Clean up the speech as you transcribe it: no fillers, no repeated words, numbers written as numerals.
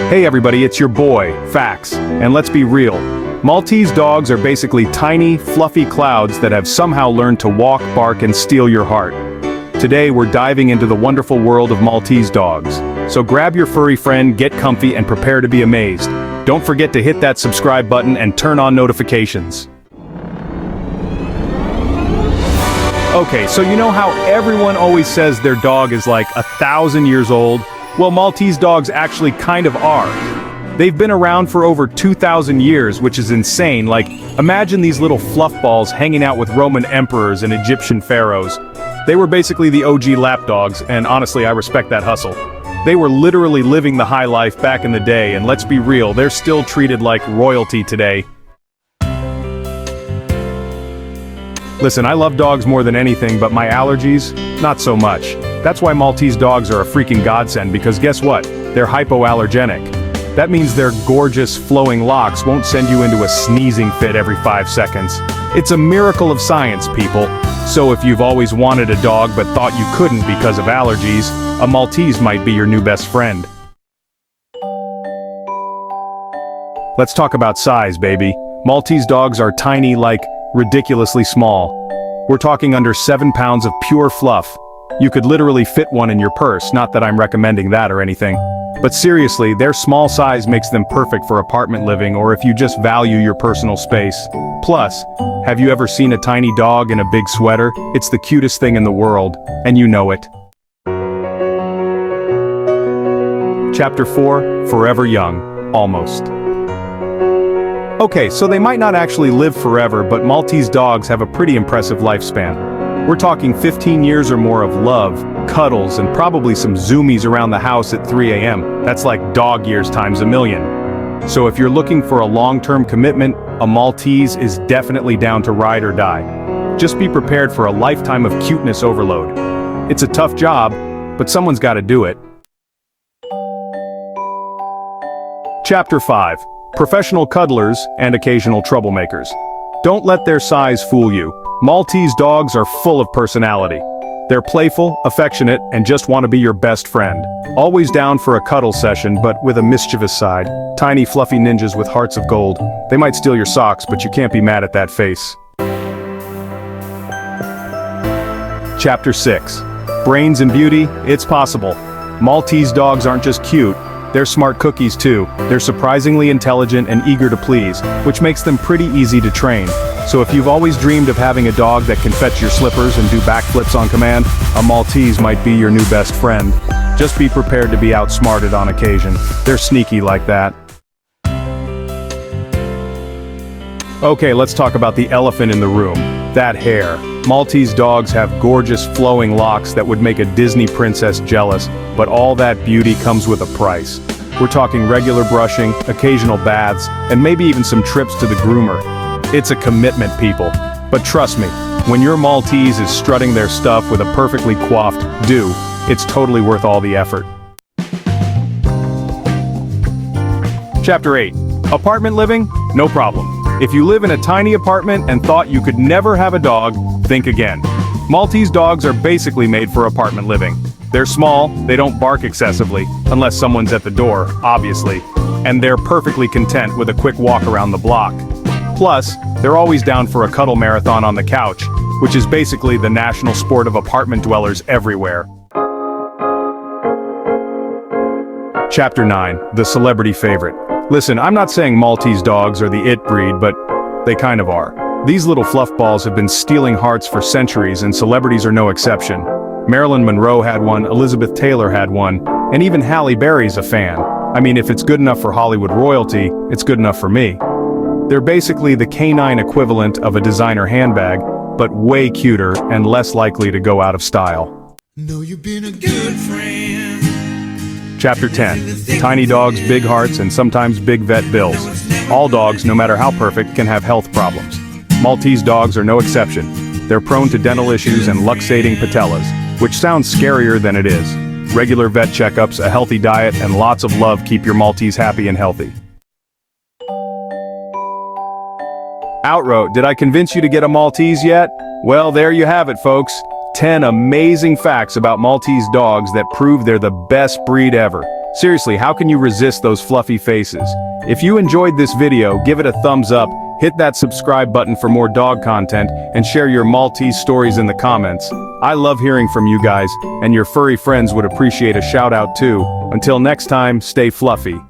Hey everybody, it's your boy, Fax, and let's be real. Maltese dogs are basically tiny, fluffy clouds that have somehow learned to walk, bark, and steal your heart. Today we're diving into the wonderful world of Maltese dogs. So grab your furry friend, get comfy, and prepare to be amazed. Don't forget to hit that subscribe button and turn on notifications. Okay, so you know how everyone always says their dog is like 1,000 years old? Well, Maltese dogs actually kind of are. They've been around for over 2,000 years, which is insane. Like, imagine these little fluff balls hanging out with Roman emperors and Egyptian pharaohs. They were basically the OG lapdogs, and honestly, I respect that hustle. They were literally living the high life back in the day, and let's be real, they're still treated like royalty today. Listen, I love dogs more than anything, but my allergies, not so much. That's why Maltese dogs are a freaking godsend, because guess what? They're hypoallergenic. That means their gorgeous, flowing locks won't send you into a sneezing fit every 5 seconds. It's a miracle of science, people. So if you've always wanted a dog but thought you couldn't because of allergies, a Maltese might be your new best friend. Let's talk about size, baby. Maltese dogs are tiny, like ridiculously small. We're talking under 7 pounds of pure fluff. You could literally fit one in your purse, not that I'm recommending that or anything. But seriously, their small size makes them perfect for apartment living or if you just value your personal space. Plus, have you ever seen a tiny dog in a big sweater? It's the cutest thing in the world, and you know it. Chapter 4, Forever Young, Almost. Okay, so they might not actually live forever, but Maltese dogs have a pretty impressive lifespan. We're talking 15 years or more of love, cuddles, and probably some zoomies around the house at 3 a.m. That's like dog years times a million. So if you're looking for a long-term commitment, a Maltese is definitely down to ride or die. Just be prepared for a lifetime of cuteness overload. It's a tough job, but someone's got to do it. Chapter 5. Professional cuddlers and occasional troublemakers. Don't let their size fool you. Maltese dogs are full of personality. They're playful, affectionate, and just want to be your best friend. Always down for a cuddle session, but with a mischievous side. Tiny fluffy ninjas with hearts of gold. They might steal your socks, but you can't be mad at that face. Chapter 6. Brains and beauty, it's possible. Maltese dogs aren't just cute. They're smart cookies too. They're surprisingly intelligent and eager to please, which makes them pretty easy to train. So if you've always dreamed of having a dog that can fetch your slippers and do backflips on command, a Maltese might be your new best friend. Just be prepared to be outsmarted on occasion. They're sneaky like that. Okay, let's talk about the elephant in the room. That hair. Maltese dogs have gorgeous flowing locks that would make a Disney princess jealous, but all that beauty comes with a price. We're talking regular brushing, occasional baths, and maybe even some trips to the groomer. It's a commitment, people. But trust me, when your Maltese is strutting their stuff with a perfectly coiffed do, it's totally worth all the effort. Chapter 8. Apartment living? No problem. If you live in a tiny apartment and thought you could never have a dog, think again. Maltese dogs are basically made for apartment living. They're small, they don't bark excessively, unless someone's at the door, obviously, and they're perfectly content with a quick walk around the block. Plus, they're always down for a cuddle marathon on the couch, which is basically the national sport of apartment dwellers everywhere. Chapter 9, the celebrity favorite. Listen, I'm not saying Maltese dogs are the it breed, but they kind of are. These little fluff balls have been stealing hearts for centuries, and celebrities are no exception. Marilyn Monroe had one, Elizabeth Taylor had one, and even Halle Berry's a fan. I mean, if it's good enough for Hollywood royalty, it's good enough for me. They're basically the canine equivalent of a designer handbag, but way cuter and less likely to go out of style. Know you've been a good friend. Chapter 10. Tiny dogs, big hearts, and sometimes big vet bills. All dogs, no matter how perfect, can have health problems. Maltese dogs are no exception. They're prone to dental issues and luxating patellas, which sounds scarier than it is. Regular vet checkups, a healthy diet, and lots of love keep your Maltese happy and healthy. Outro, did I convince you to get a Maltese yet? Well, there you have it, folks. 10 amazing facts about Maltese dogs that prove they're the best breed ever. Seriously, how can you resist those fluffy faces? If you enjoyed this video, give it a thumbs up, hit that subscribe button for more dog content, and share your Maltese stories in the comments. I love hearing from you guys, and your furry friends would appreciate a shout out too. Until next time, stay fluffy.